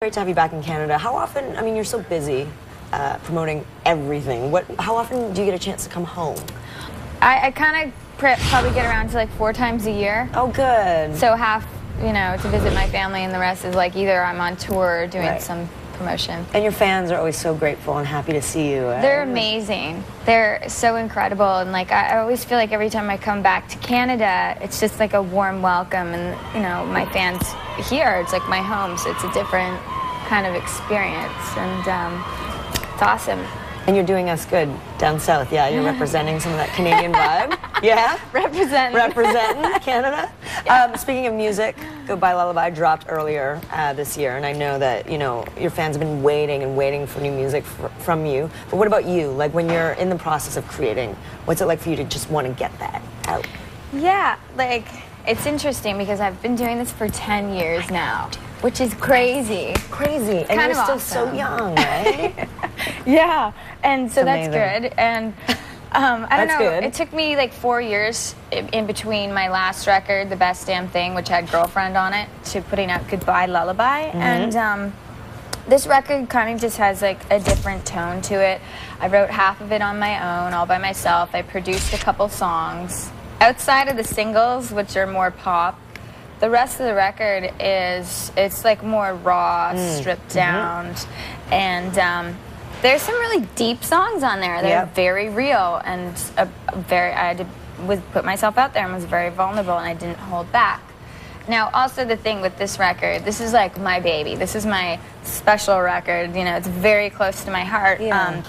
Great to have you back in Canada. How often, I mean, you're so busy promoting everything. How often do you get a chance to come home? I kind of probably get around to like 4 times a year. Oh, good. So half, you know, to visit my family, and the rest is like either I'm on tour or doing some promotion. And your fans are always so grateful and happy to see you. They're amazing. They're so incredible, and like I always feel like every time I come back to Canada, it's just like a warm welcome, and you know, my fans here, it's like my home, so it's a different kind of experience, and it's awesome. And you're doing us good down south. Yeah, you're representing some of that Canadian vibe. Yeah? Representing Canada. Yeah. Speaking of music, Goodbye Lullaby dropped earlier this year, and I know that, you know, your fans have been waiting and waiting for new music from you. But what about you? Like, when you're in the process of creating, what's it like for you to just want to get that out? Yeah, like, it's interesting because I've been doing this for 10 years now, which is crazy. Crazy. And you're still so young, right? Yeah, and so that's good. And I don't know, good. It took me like 4 years in between my last record, The Best Damn Thing, which had Girlfriend on it, to putting out Goodbye Lullaby. And this record kind of just has like a different tone to it. I wrote half of it on my own, all by myself. I produced a couple songs. Outside of the singles, which are more pop, the rest of the record it's like more raw, stripped down, and there's some really deep songs on there. They're very real, and I had to put myself out there and was very vulnerable, and I didn't hold back. Now, also the thing with this record, this is like my baby. This is my special record. You know, it's very close to my heart. Yeah.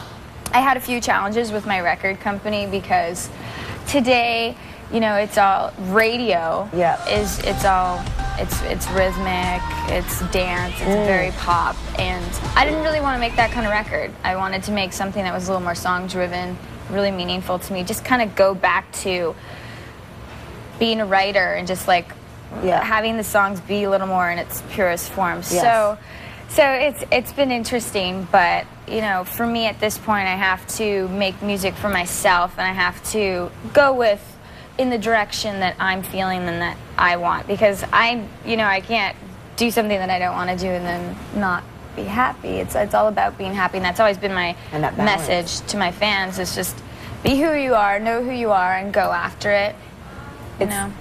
I had a few challenges with my record company because today, you know, it's all radio. Yeah. It's rhythmic, it's dance, it's very pop, and I didn't really want to make that kind of record. I wanted to make something that was a little more song-driven, really meaningful to me. Just kind of go back to being a writer and just like having the songs be a little more in its purest form. Yes. So it's been interesting, but you know, for me at this point, I have to make music for myself, and I have to go in the direction that I'm feeling and that I want, because I can't do something that I don't want to do and then not be happy. It's all about being happy, and that's always been my message to my fans. It's just be who you are, know who you are, and go after it.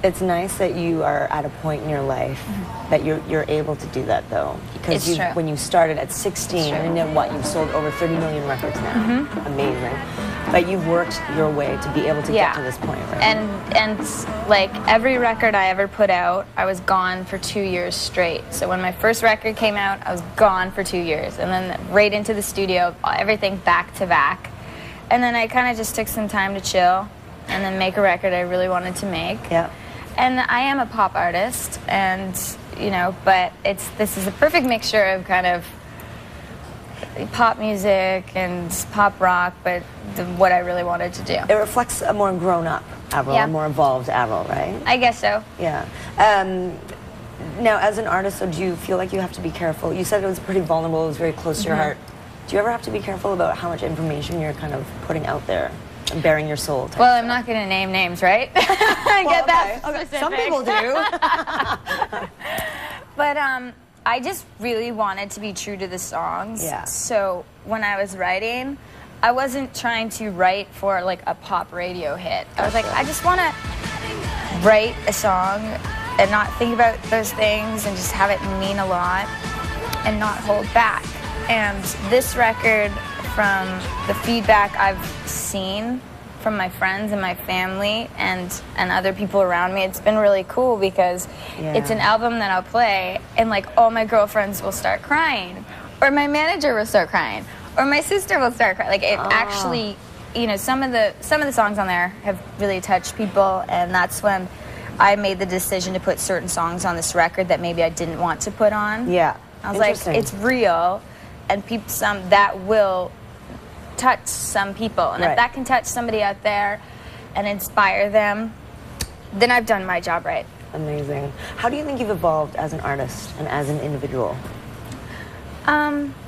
It's nice that you are at a point in your life that you're able to do that, though, because when you started at 16, and then you've sold over 30 million records now. Amazing. But you've worked your way to be able to get to this point, right? And like every record I ever put out, I was gone for 2 years straight. So when my first record came out, I was gone for 2 years, and then right into the studio, everything back to back. And then I kind of just took some time to chill and then make a record I really wanted to make. Yeah. And I am a pop artist, and you know, but this is a perfect mixture of kind of pop music and pop rock, but what I really wanted to do. It reflects a more grown-up Avril, a more evolved Avril, right? I guess so. Yeah. Now, as an artist, so do you feel like you have to be careful? You said it was pretty vulnerable, it was very close to your heart. Do you ever have to be careful about how much information you're kind of putting out there and bearing your soul? Well, I'm not going to name names, right? Get that specific. Some people do. But I just really wanted to be true to the songs. Yeah. So when I was writing, I wasn't trying to write for like a pop radio hit. I was like, I just want to write a song and not think about those things and just have it mean a lot and not hold back. And this record, from the feedback I've seen from my friends and my family and other people around me, it's been really cool, because it's an album that I'll play and like all my girlfriends will start crying, or my manager will start crying, or my sister will start crying. Like, it actually, you know, some of the songs on there have really touched people, and that's when I made the decision to put certain songs on this record that maybe I didn't want to put on. Yeah. I was like, it's real, and some that will touch some people, and if that can touch somebody out there and inspire them, then I've done my job right. Amazing. How do you think you've evolved as an artist and as an individual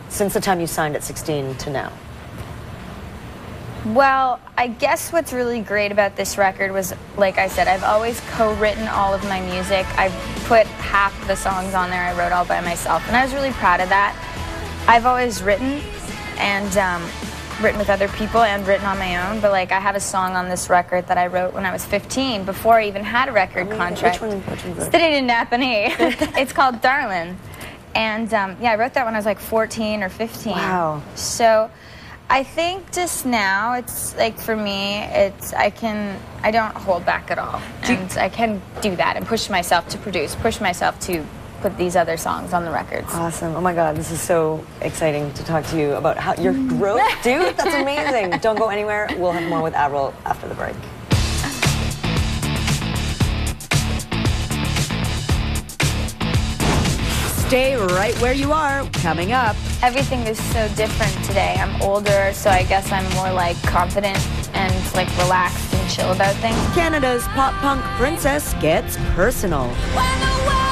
since the time you signed at 16 to now? Well, I guess what's really great about this record was, like I said, I've always co-written all of my music. I put half of the songs on there I wrote all by myself, and I was really proud of that. I've always written and written with other people and written on my own, but like I have a song on this record that I wrote when I was 15 before I even had a record contract. Which one's Sitting in Napanee. It's called Darlin'. And yeah, I wrote that when I was like 14 or 15. Wow. So I think just now, it's like for me, I don't hold back at all. And I can do that and push myself to produce, push myself to put these other songs on the records. Awesome. Oh my God, this is so exciting to talk to you about how your growth. Dude, that's amazing. Don't go anywhere. We'll have more with Avril after the break. Stay right where you are. Coming up. Everything is so different today. I'm older, so I guess I'm more like confident and like relaxed and chill about things. Canada's pop punk princess gets personal. When the